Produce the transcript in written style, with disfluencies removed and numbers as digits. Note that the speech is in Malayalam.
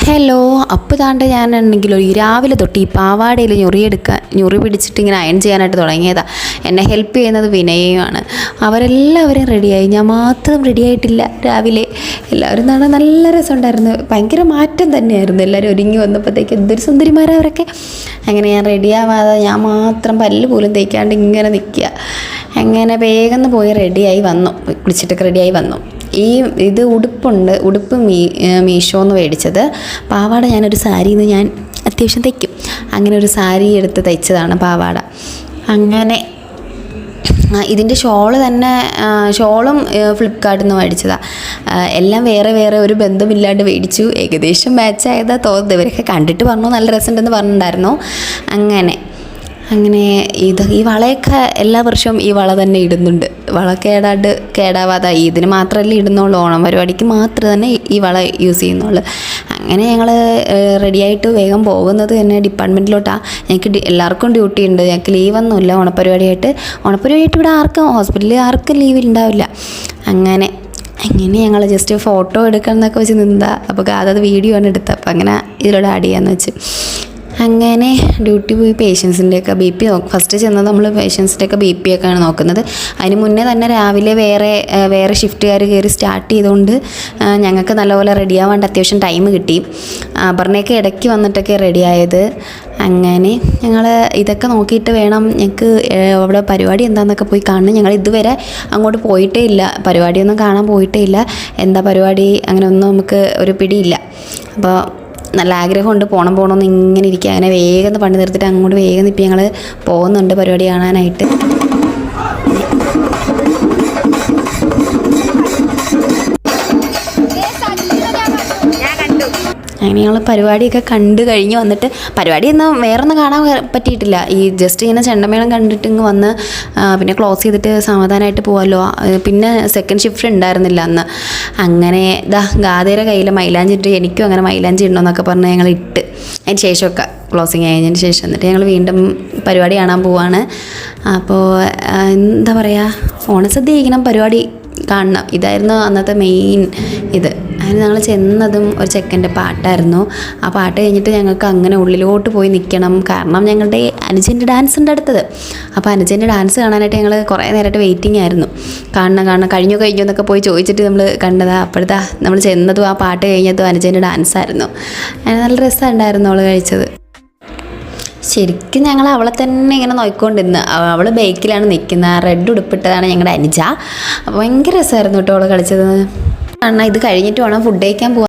ഹലോ. അപ്പോൾ താണ്ട് ഞാനാണെങ്കിലോ ഈ രാവിലെ തൊട്ട് ഈ പാവാടയിൽ ഞൊറി പിടിച്ചിട്ട് ഇങ്ങനെ അയൺ ചെയ്യാനായിട്ട് തുടങ്ങിയതാണ്. എന്നെ ഹെൽപ്പ് ചെയ്യുന്നത് വിനയമാണ്. അവരെല്ലാവരും റെഡിയായി, ഞാൻ മാത്രം റെഡി ആയിട്ടില്ല. രാവിലെ എല്ലാവരും കാണാൻ നല്ല രസമുണ്ടായിരുന്നു. ഭയങ്കര മാറ്റം തന്നെയായിരുന്നു. എല്ലാവരും ഒരുങ്ങി വന്നപ്പോഴത്തേക്ക് എന്തൊരു സുന്ദരിമാരവരൊക്കെ. അങ്ങനെ ഞാൻ റെഡിയാവാതെ ഞാൻ മാത്രം പല്ല് പോലും തേക്കാണ്ട് ഇങ്ങനെ നിൽക്കുക. അങ്ങനെ വേഗം പോയി റെഡിയായി വന്നു, കുളിച്ചിട്ടൊക്കെ റെഡിയായി വന്നു. ഇത് ഉടുപ്പ് മീഷോന്ന് മേടിച്ചത്. പാവാട ഞാനൊരു സാരിയിൽ നിന്ന് ഞാൻ അത്യാവശ്യം തയ്ക്കും. അങ്ങനെ ഒരു സാരി എടുത്ത് തയ്ച്ചതാണ് പാവാട. അങ്ങനെ ഇതിൻ്റെ ഷോളും ഫ്ലിപ്കാർട്ടിൽ നിന്ന് മേടിച്ചതാണ്. എല്ലാം വേറെ വേറെ ഒരു ബന്ധമില്ലാണ്ട് മേടിച്ചു. ഏകദേശം മാച്ചായതാണ് തോന്നുന്നത്. ഇവരൊക്കെ കണ്ടിട്ട് പറഞ്ഞു നല്ല രസമുണ്ടെന്ന് പറഞ്ഞിട്ടുണ്ടായിരുന്നു. അങ്ങനെ ഈ വളയൊക്കെ എല്ലാ വർഷവും ഈ വള തന്നെ ഇടുന്നുണ്ട്. വള കേടാവാതെ ഇതിന് മാത്രമല്ല ഇടുന്നുള്ളൂ, ഓണം പരിപാടിക്ക് മാത്രം തന്നെ ഈ വള യൂസ് ചെയ്യുന്നുള്ളൂ. അങ്ങനെ ഞങ്ങൾ റെഡിയായിട്ട് വേഗം പോകുന്നത് തന്നെ ഡിപ്പാർട്ട്മെൻറ്റിലോട്ടാണ്. ഞങ്ങൾക്ക് എല്ലാവർക്കും ഡ്യൂട്ടി ഉണ്ട്, ഞങ്ങൾക്ക് ലീവൊന്നുമില്ല. ഓണപ്പരിപാടിയായിട്ട് ഇവിടെ ഹോസ്പിറ്റലിൽ ആർക്കും ലീവ് ഉണ്ടാവില്ല. അങ്ങനെ ഞങ്ങൾ ജസ്റ്റ് ഫോട്ടോ എടുക്കണം എന്നൊക്കെ വെച്ച് നിന്നതാ. അപ്പോൾ അതത് വീഡിയോ ആണ് എടുത്തത്. അപ്പോൾ അങ്ങനെ ഇതിലൂടെ ആഡ് ചെയ്യാമെന്ന് വെച്ച് അങ്ങനെ ഡ്യൂട്ടി പോയി പേഷ്യൻസിൻ്റെയൊക്കെ BP ഫസ്റ്റ് ചെന്നത് നമ്മൾ പേഷ്യൻസിൻ്റെയൊക്കെ BP ഒക്കെയാണ് നോക്കുന്നത്. അതിന് മുന്നേ തന്നെ രാവിലെ വേറെ ഷിഫ്റ്റുകാർ കയറി സ്റ്റാർട്ട് ചെയ്തുകൊണ്ട് ഞങ്ങൾക്ക് നല്ലപോലെ റെഡിയാവാണ്ട് അത്യാവശ്യം ടൈം കിട്ടി. അപർണയൊക്കെ ഇടയ്ക്ക് വന്നിട്ടൊക്കെ റെഡിയായത്. അങ്ങനെ ഞങ്ങൾ ഇതൊക്കെ നോക്കിയിട്ട് വേണം ഞങ്ങൾക്ക് അവിടെ പരിപാടി എന്താണെന്നൊക്കെ പോയി കാണണം. ഞങ്ങൾ ഇതുവരെ അങ്ങോട്ട് പോയിട്ടേ ഇല്ല, പരിപാടിയൊന്നും കാണാൻ പോയിട്ടേ ഇല്ല. എന്താ പരിപാടി അങ്ങനെ ഒന്നും നമുക്ക് ഒരു പിടിയില്ല. അപ്പോൾ നല്ല ആഗ്രഹമുണ്ട് പോകണമെന്ന് ഇങ്ങനെ ഇരിക്കുക. അങ്ങനെ വേഗം പണി നിർത്തിയിട്ട് അങ്ങോട്ട് വേഗം ഇപ്പം ഞങ്ങൾ പോകുന്നുണ്ട് പരിപാടി കാണാനായിട്ട്. അങ്ങനെ ഞങ്ങൾ പരിപാടിയൊക്കെ കണ്ടു കഴിഞ്ഞ് വന്നിട്ട് പരിപാടിയൊന്നും വേറൊന്നും കാണാൻ പറ്റിയിട്ടില്ല. ഈ ജസ്റ്റ് ഇങ്ങനെ ചെണ്ടമേളം കണ്ടിട്ട് ഇങ്ങ് വന്ന് പിന്നെ ക്ലോസ് ചെയ്തിട്ട് സമാധാനമായിട്ട് പോകാമല്ലോ. പിന്നെ സെക്കൻഡ് ഷിഫ്റ്റ് ഉണ്ടായിരുന്നില്ല അന്ന്. അങ്ങനെ ഗാഥയുടെ കയ്യിൽ മൈലാഞ്ചി ഇട്ട് എനിക്കും അങ്ങനെ മൈലാഞ്ചി ഇടണമെന്നൊക്കെ പറഞ്ഞ് ഞങ്ങൾ ഇട്ട് അതിന് ശേഷമൊക്കെ ക്ലോസിങ് കഴിഞ്ഞതിന് ശേഷം എന്നിട്ട് ഞങ്ങൾ വീണ്ടും പരിപാടി കാണാൻ പോവാണ്. അപ്പോൾ എന്താ പറയുക, ഓണസദ്യ കഴിക്കണം, പരിപാടി കാണണം, ഇതായിരുന്നു അന്നത്തെ മെയിൻ ഇത്. അതിന് ഞങ്ങൾ ചെന്നതും ഒരു ചെക്കൻ്റെ പാട്ടായിരുന്നു. ആ പാട്ട് കഴിഞ്ഞിട്ട് ഞങ്ങൾക്ക് അങ്ങനെ ഉള്ളിലോട്ട് പോയി നിൽക്കണം. കാരണം ഞങ്ങളുടെ അനുജൻ്റെ ഡാൻസ് ഉണ്ട് അടുത്തത്. അപ്പോൾ അനുജൻ്റെ ഡാൻസ് കാണാനായിട്ട് ഞങ്ങൾ കുറേ നേരമായിട്ട് വെയിറ്റിംഗ് ആയിരുന്നു. കാണണം കഴിഞ്ഞു എന്നൊക്കെ പോയി ചോദിച്ചിട്ട് നമ്മൾ കണ്ടതാണ്. അപ്പോഴത്തെ നമ്മൾ ചെന്നതും ആ പാട്ട് കഴിഞ്ഞതും അനുജൻ്റെ ഡാൻസായിരുന്നു. അങ്ങനെ നല്ല രസമുണ്ടായിരുന്നു അവൾ കഴിച്ചത്. ശരിക്കും ഞങ്ങൾ അവളെ തന്നെ ഇങ്ങനെ നോക്കിക്കൊണ്ടിരുന്നു. അവൾ ബേക്കിലാണ് നിൽക്കുന്നത്. റെഡ് ഉടുപ്പിട്ടതാണ് ഞങ്ങളുടെ അനുജ. അപ്പോൾ ഭയങ്കര രസമായിരുന്നു കേട്ടോ അവൾ കളിച്ചത്. കാരണം ഇത് കഴിഞ്ഞിട്ട് വേണം ഫുഡ് കഴിക്കാൻ പോകാൻ.